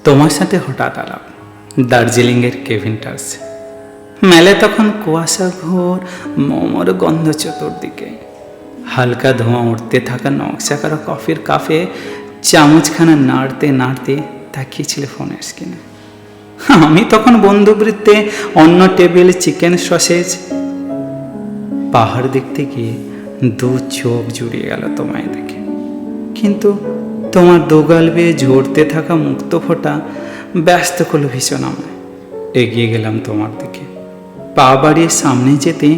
তোমার সাথে হঠাৎ আলাপ দার্জিলিংয়ের কেভিনটার্সে। মেলে তখন কুয়াশা ঘোর, মোমোর গন্ধ চতুর্দিকে। হালকা ধোঁয়া উঠতে থাকা নকশা করা কফির কাপে চামচখানা নাড়তে নাড়তে তাকিয়েছিলে ফোনের স্ক্রিনে। আমি তখন বন্ধুবৃত্তে অন্য টেবিল চিকেন সসেজ। পাহাড় দেখতে গিয়ে দু চোখ জুড়িয়ে গেল তোমায় দেখে, কিন্তু তোমার দোগাল বেয়ে ঝরতে থাকা মুক্ত ফোঁটা ব্যস্ত করল ভীষণ আমায়। এগিয়ে গেলাম তোমার দিকে, পা বাড়িয়ে সামনে যেতে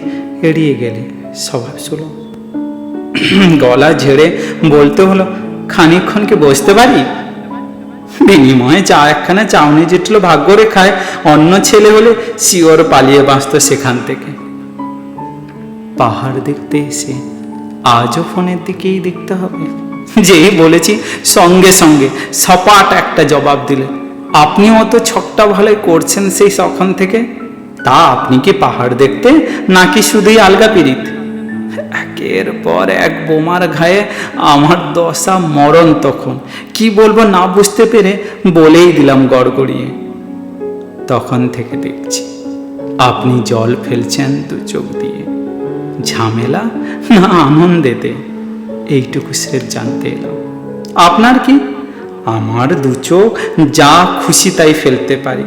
এড়িয়ে গেলে স্বভাব ছিল। গলা ঝেড়ে বলতে হলো, খানিকক্ষণ কি বসতে পারি? বিনিময়ে চা একখানা চাউনি জুটল ভাগ্য রেখায়। অন্য ছেলে হলে শিওর পালিয়ে বাঁচত সেখান থেকে। পাহাড় দেখতে এসে আজও ফোনের দিকেই দেখতে হবে? যেই বলেছি সঙ্গে সঙ্গে সপাট একটা জবাব দিলে, আপনি অত ছকটা ভালোই করছেন সেই সখন থেকে। তা আপনি কি পাহাড় দেখতে, নাকি শুধুই আলগা পিরিত? একের পর এক বোমার ঘায়ে আমার দশা মরণ। তখন কি বলবো না বুঝতে পেরে বলেই দিলাম গড়গড়িয়ে, তখন থেকে দেখছি আপনি জল ফেলছেন দু চোখ দিয়ে। ঝামেলা না আনন্দেতে, এইটুকু স্রেফ জানতে এলাম। আপনার কি? আমার দু চোখ যা খুশি তাই ফেলতে পারি,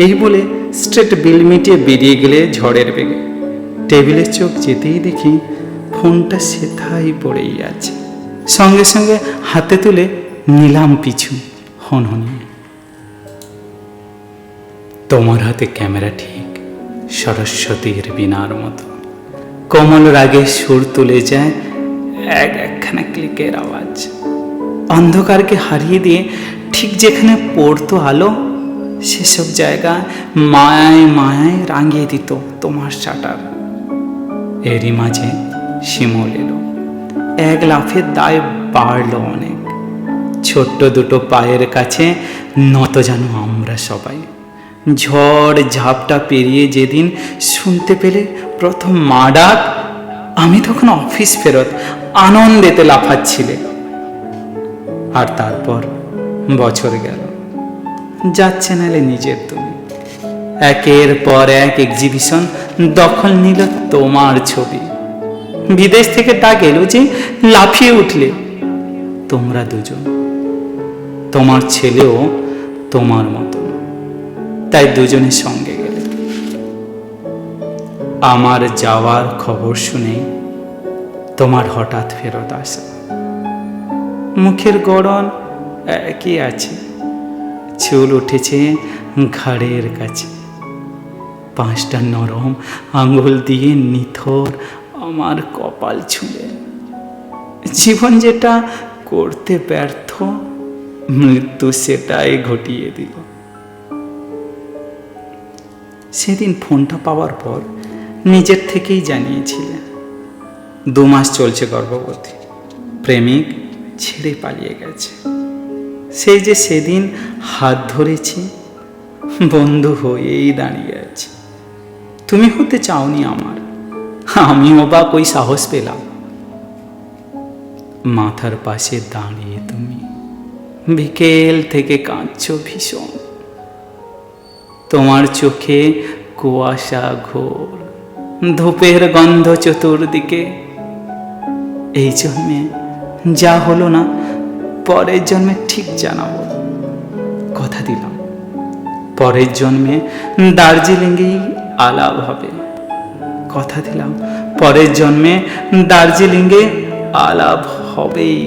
এই বলে স্ট্রেট বিল মিটিয়ে বেরিয়ে গেলে ঝড়ের বেগে। টেবিলের চোখ যেতেই দেখি ফোনটা সেথাই পড়েই আছে। সঙ্গে সঙ্গে হাতে তুলে নিলাম পিছু হনহনিয়ে। তোমার হাতে ক্যামেরা ঠিক সরস্বতীর বীণার মতো, কোমল রাগে সুর তুলে যায় একখানা ক্লিকের আওয়াজ। অন্ধকারকে হারিয়ে দিয়ে ঠিক যেখানে পড়তো আলো, সেসব জায়গা মায়ায় মায়ায় রাঙিয়ে দিত তোমার শাটার। এরই মাঝে শিমুল এলো, এক লাফের দায় বাড়ল অনেক। ছোট্ট দুটো পায়ের কাছে নত যেন আমরা সবাই। ঝড় ঝাপটা পেরিয়ে যেদিন শুনতে পেলে প্রথম মা ডাক, আমি তখন অফিস ফেরত আনন্দেতে লাফাচ্ছিলে। আর তারপর বছর গেল, যাচ্ছে নালে নিজের তুমি। একের পর এক এক্সিবিশন দখল নিল তোমার ছবি। বিদেশ থেকে ডাক এলো যে লাফিয়ে উঠলে তোমরা দুজন। তোমার ছেলেও তোমার মতো, তাই দুজনের সঙ্গে গেলে। আমার যাওয়ার খবর শুনে তোমার হঠাৎ ফেরত আসা। মুখের গড়ন একই আছে, চুল উঠেছে ঘাড়ের কাছে। 5টা নরম আঙ্গুল দিয়ে নিথর আমার কপাল ছুঁলে। জীবন যেটা করতে ব্যর্থ, মৃত্যু সেটাই ঘটিয়ে দিল। সেদিন ফোনটা পাওয়ার পর নিজের থেকেই জানিয়েছিলে 2 মাস চলছে গর্ভবতী, প্রেমিক ছেড়ে পালিয়ে গেছে। সেই যে সেদিন হাত ধরেছি, বন্ধু হয়েই দাঁড়িয়ে আছে। তুমি হতে চাওনি আমার, আমিও বা কই সাহস পেলাম। মাথার পাশে দাঁড়িয়ে তুমি বিকেল থেকে কাঁদছো ভীষণ। তোমার চোখে কুয়াশা ঘোর, ধূপের গন্ধ চতুর্দিকে। এই জন্মে যা হলো না, পরের জন্মে ঠিক জানাবো। কথা দিলাম, পরের জন্মে দার্জিলিংয়েই আলাপ হবে। কথা দিলাম, পরের জন্মে দার্জিলিংয়ে আলাপ হবেই।